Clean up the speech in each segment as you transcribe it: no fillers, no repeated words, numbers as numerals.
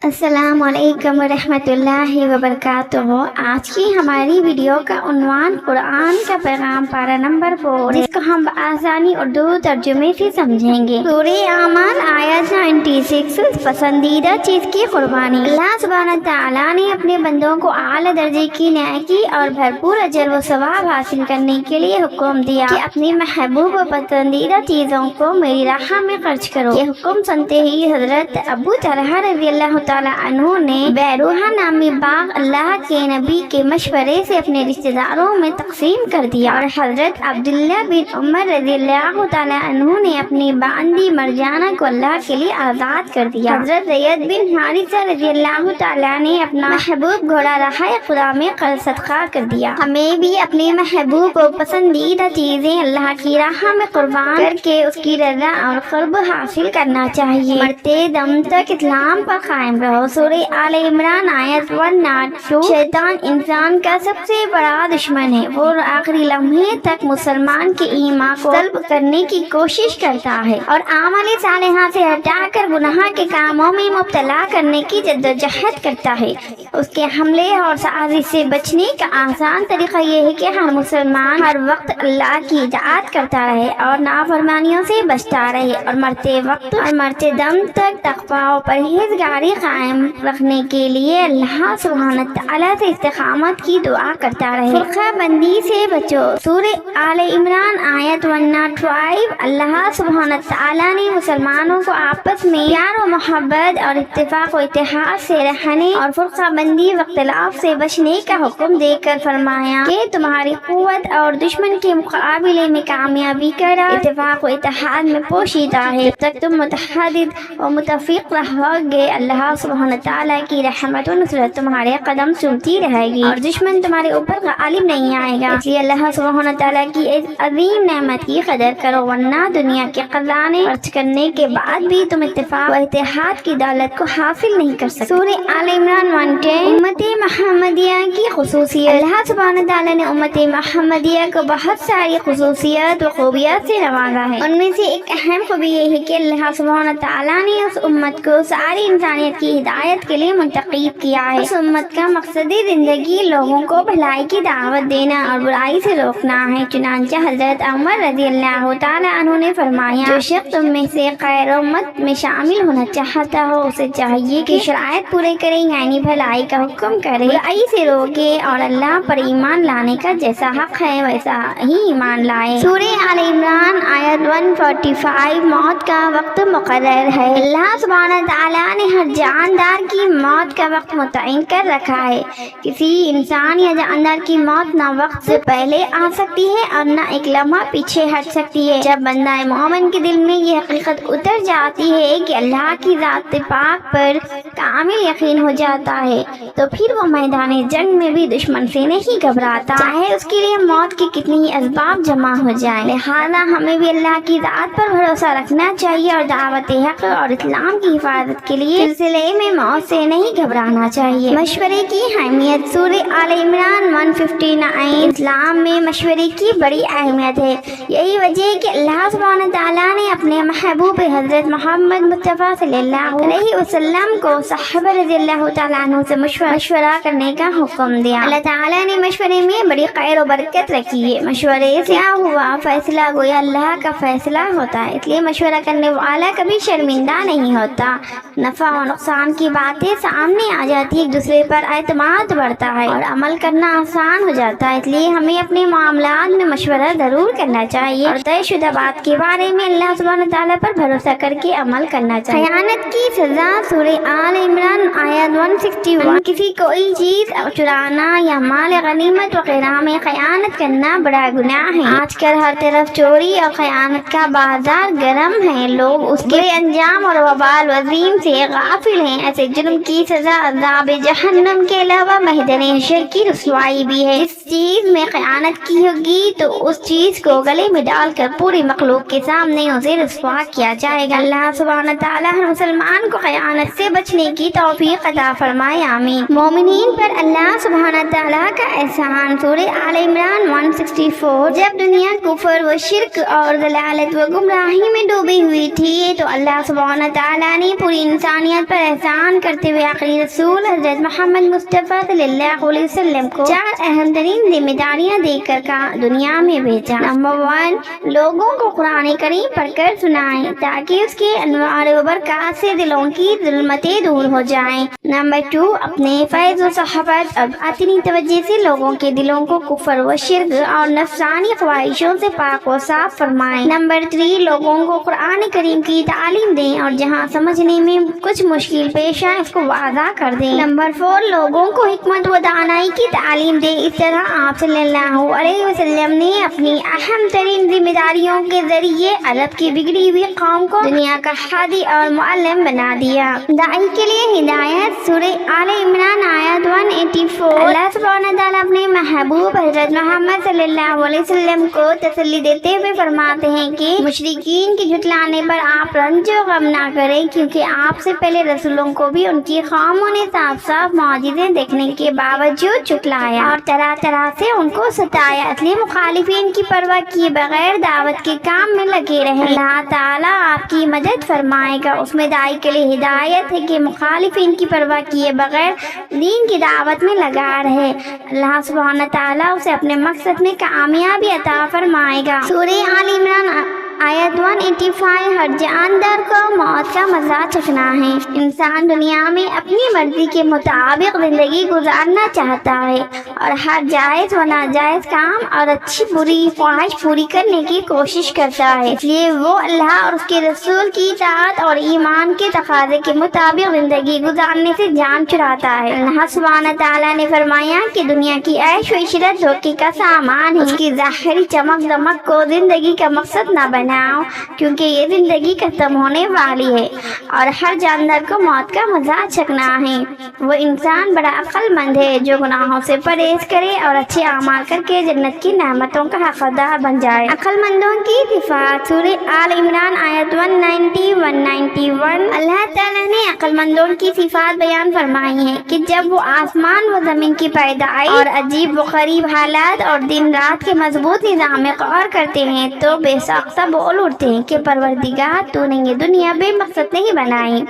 السلام علیکم ورحمۃ وبرکاتہ۔ آج کی ہماری ویڈیو کا عنوان قرآن کا پیغام پارہ نمبر 4، جس کو ہم آسانی اردو ترجمے سے سمجھیں گے۔ سورہ اعمال آیت 96، پسندیدہ چیز کی قربانی۔ اللہ سبحانہ تعالیٰ نے اپنے بندوں کو اعلیٰ درجے کی نیکی اور بھرپور اجر و ثواب حاصل کرنے کے لیے حکم دیا کہ اپنی محبوب و پسندیدہ چیزوں کو میری راہ میں خرچ کرو۔ یہ حکم سنتے ہی حضرت ابو طلحہ رضی اللہ تعالیٰ عنہ نے بیروحہ نامی باغ اللہ کے نبی کے مشورے سے اپنے رشتہ داروں میں تقسیم کر دیا، اور حضرت عبداللہ بن عمر رضی اللہ تعالیٰ عنہ نے اپنی باندی مرجانہ کو اللہ کے لیے آزاد کر دیا۔ حضرت زید بن حارثہ رضی اللہ تعالیٰ نے اپنا محبوب گھوڑا راہ خدا میں قرض صدقہ کر دیا۔ ہمیں بھی اپنے محبوب و پسندیدہ چیزیں اللہ کی راہ میں قربان کر کے اس کی رضا اور قرب حاصل کرنا چاہیے۔ مرتے دم تک اسلام پر قائم رہو۔ سورہ آل عمران آیت 102۔ شیطان انسان کا سب سے بڑا دشمن ہے، وہ آخری لمحے تک مسلمان کے ایمان کو سلب کرنے کی کوشش کرتا ہے اور اعمال صالحہ سے ہٹا کر گناہ کے کاموں میں مبتلا کرنے کی جدوجہد کرتا ہے۔ اس کے حملے اور سازش سے بچنے کا آسان طریقہ یہ ہے کہ ہر مسلمان ہر وقت اللہ کی اطاعت کرتا رہے اور نافرمانیوں سے بچتا رہے، اور مرتے وقت اور مرتے دم تک تقویٰ و پرہیزگاری قائم رکھنے کے لیے اللہ سبحانہ تعالیٰ سے استقامت کی دعا کرتا رہے۔ فرقہ بندی سے بچو۔ سورہ آل عمران آیت 105۔ اللہ سبحانہ تعالیٰ نے مسلمانوں کو آپس میں پیار و محبت اور اتفاق و اتحاد سے رہنے اور فرقہ بندی و اختلاف سے بچنے کا حکم دے کر فرمایا کہ تمہاری قوت اور دشمن کے مقابلے میں کامیابی کا راز اتفاق و اتحاد میں پوشیدہ ہے۔ جب تک تم متحد و متفق رہو گے، اللہ سبحانہ تعالیٰ کی رحمت و نصرت تمہارے قدم چومتی رہے گی اور دشمن تمہارے اوپر غالب نہیں آئے گا۔ اس لیے اللہ سبحانہ تعالیٰ کی اس عظیم نعمت کی قدر کرو، ورنہ دنیا کے خزانے خرچ کرنے کے بعد بھی تم اتفاق و اتحاد کی دولت کو حاصل نہیں کر سکتے۔ سورہ آل عمران 110۔ امت محمدیہ کی خصوصیت۔ اللہ سبحانہ تعالیٰ نے امت محمدیہ کو بہت ساری خصوصیات و خوبیات سے نوازا ہے۔ ان میں سے ایک اہم خوبی یہ ہے کہ اللہ سبحانہ تعالیٰ نے اس امت کو ساری انسانیت کی ہدایت کے لیے منتخب کیا ہے۔ اس امت کا مقصد زندگی لوگوں کو بھلائی کی دعوت دینا اور برائی سے روکنا ہے۔ چنانچہ حضرت عمر رضی اللہ تعالیٰ عنہ نے فرمایا، جو شخص تم میں سے خیر امت میں شامل ہونا چاہتا ہو، اسے چاہیے کہ شرائط پورے کرے، یعنی بھلائی کا حکم کرے، برائی سے روکے اور اللہ پر ایمان لانے کا جیسا حق ہے ویسا ہی ایمان لائے۔ سورہ آل عمران آیت 145۔ موت کا وقت مقرر ہے۔ اللہ سبحانہ تعالیٰ نے ہر جاندار کی موت کا وقت متعین کر رکھا ہے۔ کسی انسان یا جاندار کی موت نہ وقت سے پہلے آ سکتی ہے اور نہ ایک لمحہ پیچھے ہٹ سکتی ہے۔ جب بندہ مومن کے دل میں یہ حقیقت اتر جاتی ہے کہ اللہ کی ذات پاک پر کامل یقین ہو جاتا ہے، تو پھر وہ میدان جنگ میں بھی دشمن سے نہیں گھبراتا، چاہے اس کے لیے موت کے کتنے ہی اسباب جمع ہو جائیں۔ لہذا ہمیں بھی اللہ کی ذات پر بھروسہ رکھنا چاہیے اور دعوت حق اور اسلام کی حفاظت کے لیے سلسلے میں موت سے نہیں گھبرانا چاہیے۔ مشورے کی اہمیت۔ سورہ آل عمران 159۔ اسلام میں مشورے کی بڑی اہمیت ہے۔ یہی وجہ ہے کہ اللہ سبحانہ تعالیٰ نے اپنے محبوب حضرت محمد مصطفیٰ صلی اللہ علیہ وسلم کو صحابہ رضی اللہ تعالیٰ عنہ سے مشورہ کرنے کا حکم دیا۔ اللہ تعالیٰ نے مشورے میں بڑی خیر و برکت رکھی ہے۔ مشورے سے ہوا فیصلہ گویا اللہ کا فیصلہ ہوتا ہے، اس لیے مشورہ کرنے والا کبھی شرمندہ نہیں ہوتا۔ نفع و نقصان کی باتیں سامنے آ جاتی ہے، ایک دوسرے پر اعتماد بڑھتا ہے اور عمل کرنا آسان ہو جاتا ہے۔ اس لیے ہمیں اپنے معاملات میں مشورہ ضرور کرنا چاہیے اور طے شدہ بات کے بارے میں اللہ سبحانہ تعالیٰ پر بھروسہ کر کے عمل کرنا چاہیے۔ خیانت کی سزا۔ سورہ آل عمران آیت 161۔ کسی کوئی چیز چرانا یا مال غنیمت وغیرہ میں خیانت کرنا بڑا گناہ ہے۔ آج کل ہر طرف چوری اور خیانت کا بازار گرم ہے، لوگ اس کے انجام اور وبال عظیم سے غافل ہیں۔ ایسے جرم کی سزا عذاب جہنم کے علاوہ محضر حشر کی رسوائی بھی ہے۔ اس چیز میں خیانت کی ہوگی تو اس چیز کو گلے میں ڈال کر پوری مخلوق کے سامنے اسے رسوا کیا جائے گا۔ اللہ سبحانہ تعالیٰ ہر مسلمان کو خیانت سے بچنے کی توفیق عطا فرمائے، آمین۔ مومنین پر اللہ سبحانہ تعالیٰ کا احسان۔ سورہ آل عمران 164۔ جب دنیا کفر و شرک اور ضلالت و گمراہی میں ڈوبی ہوئی تھی تو اللہ سبحانہ تعالیٰ نے پوری انسانیت پر एहसान करते हुए आखिरी रसूल हजरत मोहम्मद मुस्तफ़ा सल्लल्लाहु अलैहि वसल्लम को 4 अहम तरीन जिम्मेदारियाँ देकर का दुनिया में भेजा। नंबर 1, लोगों को कुरान करीम पढ़कर सुनाएं ताकि उसके अनवार व बरकत से दिलों की जुल्मतें दूर हो जाएं। नंबर 2, अपने फैज़ व सहाबत और बातिनी तवज्जो से लोगों के दिलों को कुफर व शिर्क और नफसानी ख्वाहिशों से पाक व साफ फरमाएं। नंबर 3, लोगों को कुरान करीम की तालीम दें और जहाँ समझने में कुछ मुश्किल पेश आए उसको वादा कर दें। नंबर 4, लोगों को हिकमत व दानाई की तालीम दें। इस तरह आप सल्लल्लाहु अलैहि वसल्लम ने अपनी अहम तरीन जिम्मेदारियों के जरिए अरब की बिगड़ी हुई कौम को दुनिया का हादी और मुअल्लिम बना दिया। दाई के लिए हिदायत, सूरह आले इमरान आयत 184। अल्लाह सुब्हानहू व तआला अपने महबूब हजरत मोहम्मद सल्लल्लाहु अलैहि वसल्लम को तसल्ली देते हुए फरमाते हैं कि मुशरिकीन के झुटलाने पर आप रंजो गम ना करें, क्योंकि आपसे पहले रसूलों को भी उनकी कौमों ने साफ साफ मौजिज़े देखने के बावजूद झुटलाया और तरह तरह से उनको सताया। इसलिए मुखालिफिन की परवाह किए बगैर दावत के काम में लगे रहे। अल्लाह ताला आपकी मदद फरमाएगा। उसमें दाई के लिए हिदायत है कि मुखालिफिन की परवाह किए बगैर दीन की दावत में लगा रहे। अल्लाह सुब्हानहू व तआला उसे अपने मकसद में कामयाबी अता फरमाएगा। सूरह आल इमरान आयत 185। हर जानदार को मौत का मजा चखना है। इंसान दुनिया में अपनी मर्जी के मुताबिक जिंदगी गुजारना चाहता है और हर जायज व नाजायज काम और अच्छी बुरी ख्वाहिश पूरी करने की कोशिश करता है। इसलिए वो अल्लाह और उसके रसूल की इताअत और ईमान के तकाज़े के मुताबिक जिंदगी गुजारने से जान छुड़ाता है। अल्लाह सुब्हानहू व तआला ने फरमाया कि दुनिया की ऐश व इशरत धोखे का सामान है। उसकी ज़ाहिरी चमक दमक को जिंदगी का मकसद न बनाओ, क्योंकि ये जिंदगी खत्म होने वाली है और हर जानदार को मौत का मजा चखना है। वो इंसान बड़ा अक्लमंद है जो गुनाहों से परहेज करे और अच्छे अमाल करके जन्नत की नेमतों का हकदार बन जाए। अक्लमंदों की सिफात, सूरह आल इमरान आयत 190-191। अल्लाह ताला ने अक्लमंदों की सिफात बयान फरमाई है कि जब वो आसमान व जमीन की पैदाइश और अजीब व गरीब हालात और दिन रात के मजबूत निज़ाम में गौर करते हैं तो बेसाख्ता बोल उठते हैं कि परवरदिगार तूने ये दुनिया बेमकसद नहीं बनाई।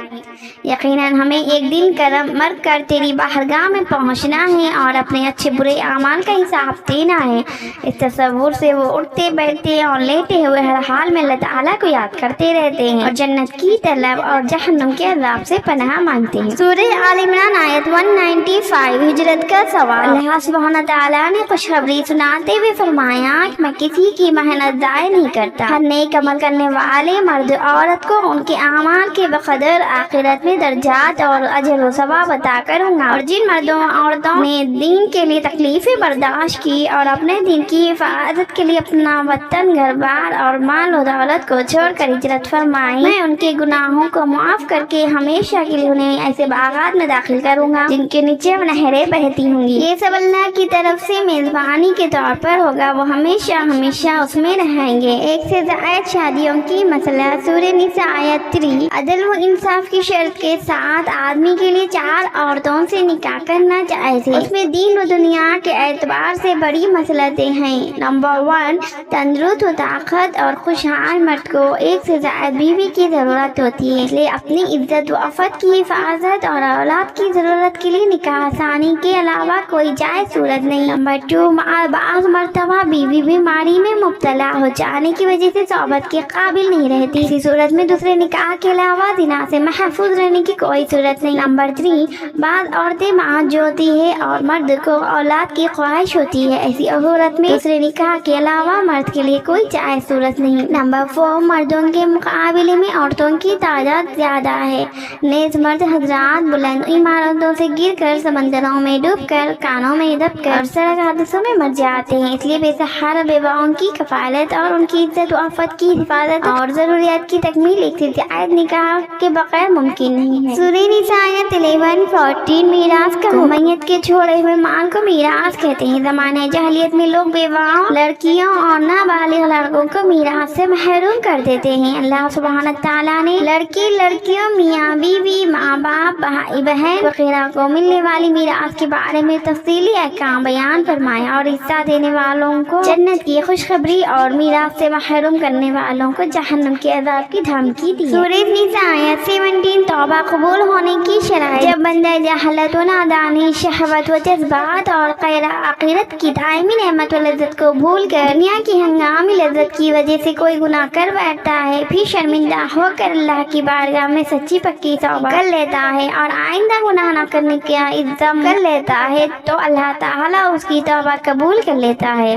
यकीनन हमें एक दिन करम मर कर तेरी बारगाह में पहुंचना है और अपने अच्छे बुरे अमाल का हिसाब देना है। इस तसव्वुर से वो उठते बैठते और लेटे हुए हर हाल में अल्लाह ताला को याद करते रहते हैं और जन्नत की तलब और जहन्नम के अज़ाब से पनाह मांगते हैं। सूरह आल इमरान आयत 195। हिजरत का सवाल। अल्लाह सुब्हानहू व तआला ने खुशखबरी सुनाते हुए फरमाया कि मैं किसी की मेहनत ज़ाय नहीं करता। हर नेक अमल करने वाले मर्द औरत को उनके अमाल के बकदर आखिरत में दर्जात और अजर व सवाब अता करूँगा। और जिन मर्दों औरतों ने दीन के लिए तकलीफें बर्दाश्त की और अपने दीन की हिफाजत के लिए अपना वतन, घर बार और माल और दौलत को छोड़कर हिजरत फरमाई, मैं उनके गुनाहों को माफ करके हमेशा के लिए उन्हें ऐसे बागात में दाखिल करूँगा जिनके नीचे नहरें बहती होंगी। ये सब अल्लाह की तरफ से मेजबानी के तौर पर होगा। वो हमेशा हमेशा उसमें रहेंगे। एक से ज़ायद शादियों की मसला, सूरह निसा आयत 3। अदल व इंसाफ की शर्त के साथ आदमी के लिए 4 औरतों से निकाह करना जायज़ है। उसमें दीन व दुनिया के एतबार से बड़ी मसलतें हैं। नंबर 1, तंदुरुस्त व ताकत और खुशहाल मर्द को एक से ज़ायद बीवी की ज़रूरत होती है, इसलिए अपनी इज्जत व अफत की हिफाजत और औलाद की ज़रूरत के लिए निकाह आसानी के अलावा कोई जायज़ सूरत नहीं। नंबर 2, बाज़ मरतबा बीवी बीमारी में मुब्तला हो जाने की वजह से सोबत के काबिल नहीं रहती। इसी सूरत में दूसरे निकाह के अलावा ज़िना से महफूज रहने की कोई सूरत नहीं। नंबर 3, बाज़ औरतें माँ जो होती है और मर्द को औलाद की ख्वाहिश होती है। ऐसी औरत में दूसरे निकाह के अलावा मर्द के लिए कोई जायज़ सूरत नहीं। नंबर 4, मर्दों के मुकाबले में औरतों की तादाद ज़्यादा है। नेज़ मर्द हजरात बुलंद इमारतों से गिर कर, समंदरों में डूब कर, कानों में दब कर, सड़क हादसों में मर जाते हैं। इसलिए बेसहारा बेवाओं की कफालत और उनकी इज्जत व अफत की हिफाजत और ज़रूरियात की तकमील एक से ज़ायद निकाह के बगैर मुमकिन नहीं है। सूरह निसा आयत 11-14। मीरास का मैयत के छोड़े हुए माल को मीरास कहते हैं। ज़माने जहलियत में लोग बेवाओं, लड़कियों और नाबालिग लड़कों को मीरास से महरूम कर देते हैं। अल्लाह सुब्हानहू व तआला ने लड़की लड़कियों, मियाँ बीवी, माँ बाप, भाई बहन वगैरह को मिलने वाली मीरास के बारे में तफसीली अहकाम बयान फरमाया और हिस्सा देने वालों को जन्नत की खुशखबरी और मीरास से महरूम करने वालों को जहन्नम के अज़ाब की धमकी दी। सूरह निसा आयत 17 तौबा कबूल होने की शराइत। जब बंदा जहालत व नादानी, शहवत व जज्बात और गैर आखिरत की दायमी नेमत व लज्जत को भूल कर दुनिया की हंगामी लज्जत की वजह से कोई गुनाह कर बैठता है, फिर शर्मिंदा होकर अल्लाह की बारगाह में सच्ची पक्की तौबा कर लेता है और आइंदा गुनाह न करने का इज़्ज़म कर लेता है, तो अल्लाह ताला उसकी तौबा कबूल कर लेता है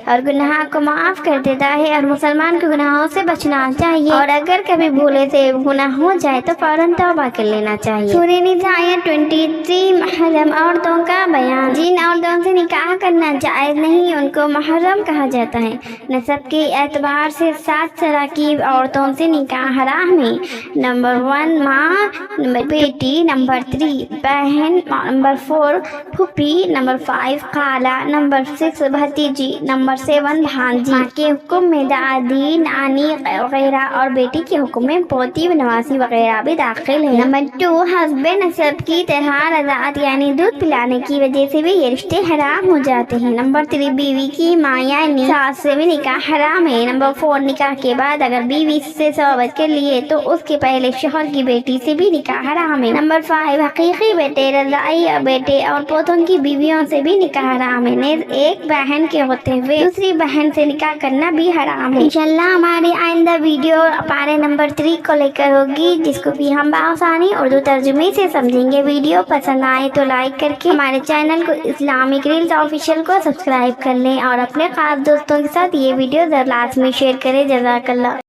और गुनाह को माफ़ कर देता है। और मुसलमान को गुनाहों से बचना चाहिए और अगर कभी भूले से गुनाह हो जाए तो फौरन तौबा कर लेना चाहिए। सूरह निसा आयत 23 महरम औरतों का बयान। जिन औरतों से निकाह करना जायज़ नहीं उनको महरम कहा जाता है। नसब के एतबार से 7 तरह की औरतों से निकाह हराम है। नंबर 1 माँ, नंबर बेटी, नंबर 3 बहन, नंबर 4 फूफी, नंबर 5 खाला, नंबर 6 भतीजी, नंबर 7 भांजी। माँ के हुक्म में दादी, नानी वगैरह और बेटी के हुक्म में पोती, नवासी वगैरह भी दाखिल है। नंबर 2 हस्बैंड नसब की तरह रज़ात यानी दूध पिलाने की वजह से भी ये रिश्ते हराम हो जाते हैं। नंबर 3 बीवी की माँ यानी सास से भी निकाह हराम है। नंबर 4 निकाह के बाद अगर बीवी से सोबत कर लिए तो उसके पहले शोहर की बेटी से भी निकाह हराम है। नंबर 5 हकीकी बेटे, रज़ाई और बेटे और पोतों की बीवियों से भी निकाह हराम है। नेज़ एक बहन के होते हुए दूसरी बहन से निकाह करना भी हराम है। इंशाल्लाह हमारी आइंदा वीडियो पारे नंबर 3 को लेकर होगी, जिसको भी हम आसानी उर्दू तर्जुमे से समझेंगे। वीडियो पसंद आए तो लाइक करके हमारे चैनल को इस्लामिक रील्स ऑफिशियल को सब्सक्राइब कर लें और अपने खास दोस्तों के साथ ये वीडियो लाजमी शेयर करें। जज़ाकल्लाह।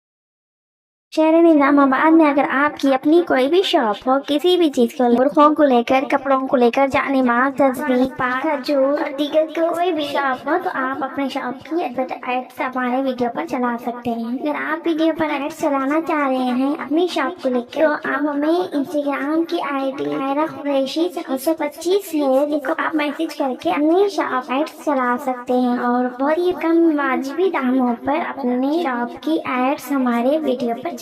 शहर निज़ामाबाद में अगर आपकी अपनी कोई भी शॉप हो, किसी भी चीज़ को, बुरखों को लेकर, कपड़ों को लेकर, जाने माज, तस्वीर, खजूर और दीगर कोई भी शॉप हो, तो आप अपने शॉप की एड्स हमारे वीडियो पर चला सकते हैं। अगर आप वीडियो पर एड्स चलाना चाह रहे हैं अपनी शॉप को लेकर, तो आप हमें इंस्टाग्राम की ID आयरा कुरैशी 725 है, जिसको आप मैसेज करके अपनी शॉप एड्स चला सकते हैं और बहुत ही कम वाजिबी दामों पर अपने शॉप की एड्स हमारे वीडियो पर